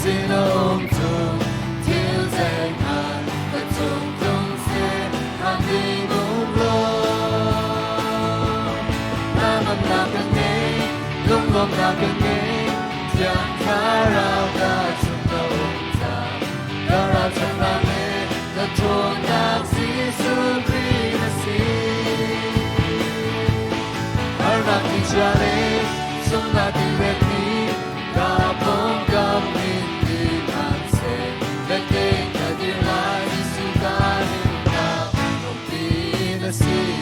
xin ôm chung thiếu danh hàn và chung chung sẽ hàn đi ngủ lo nam nam cần nghe lung lom nam cần nghe chẳng khá rào cả chung đâu ta cả rào chẳng nam nghe đã thua nam Jesus Christ Arnak dijale sungna diretni kapong kamin di manse leke kadirlai sukani na pinasi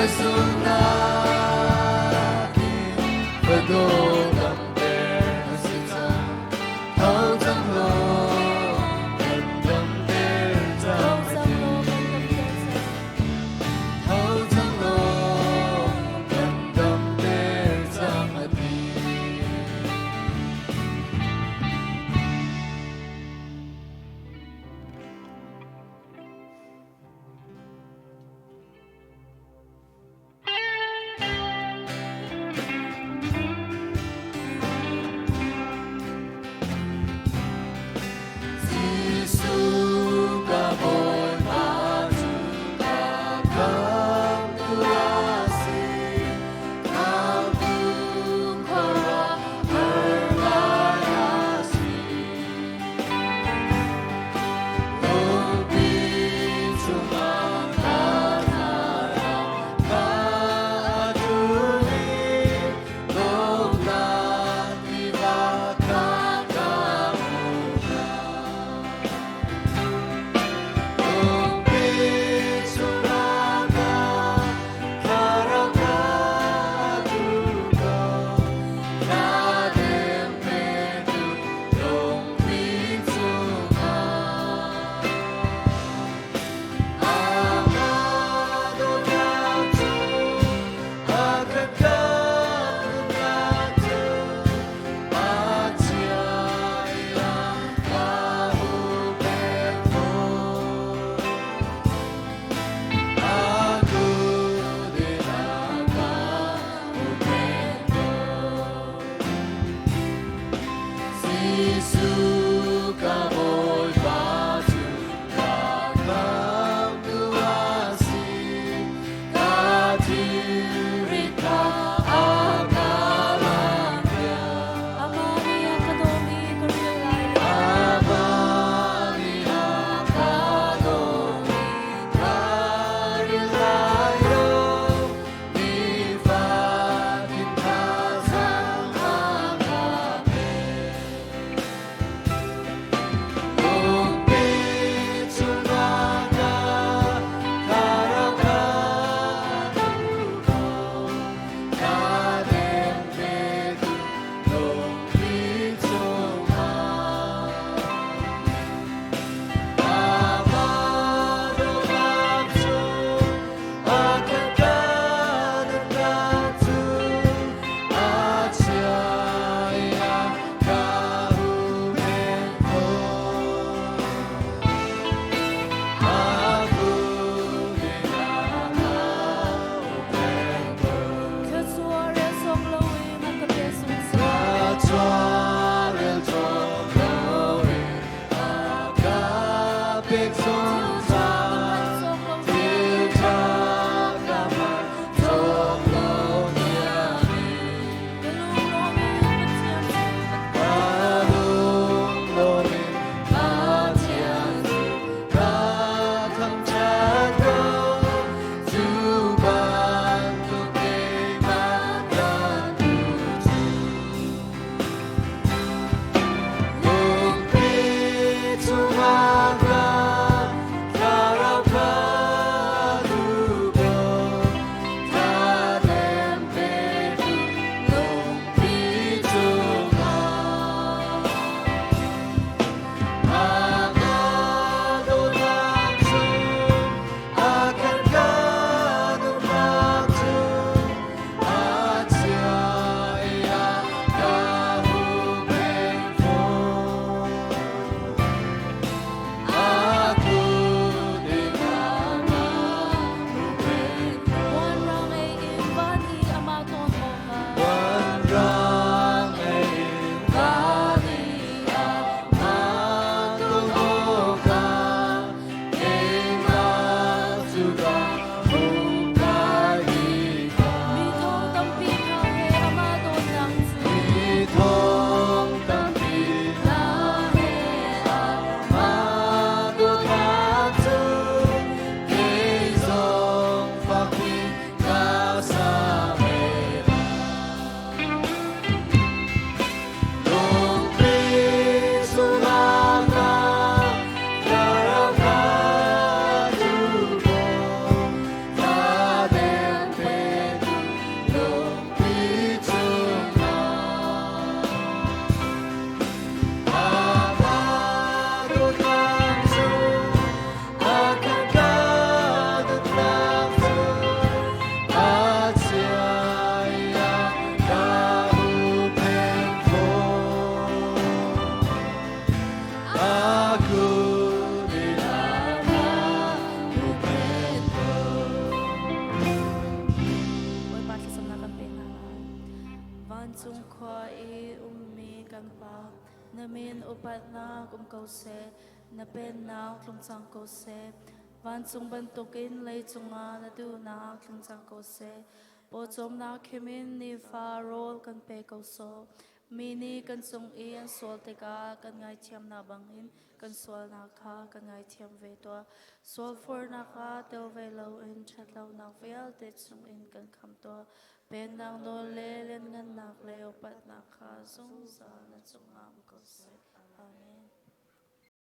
예수 나긴 왜도 넘될 세상 더장로 변경될 자마디 더장로 변경될 자마디 지수가 몰아주가 강구하시 강구거라 얼마야시 높이 조망하나라 가두니 높다니가 가까우다 높이 조망하나라 khoa y mi kan pa na min upat na cầu se na pen na tlung chang cầu se van chung ban tokin lei chunga na du na tlung chang cầu se po chom na khimin ni fa rol kan pe cầu so mini kan chung i an sol te ka kan ngai thiam na bangin kan sol na kha kan ngai thiam ve to sol for na kha tel ve lo in that lo na vel te chung in kan kham to pen nang no le len ngan nak le opat na kha zong za na chung am ko se amen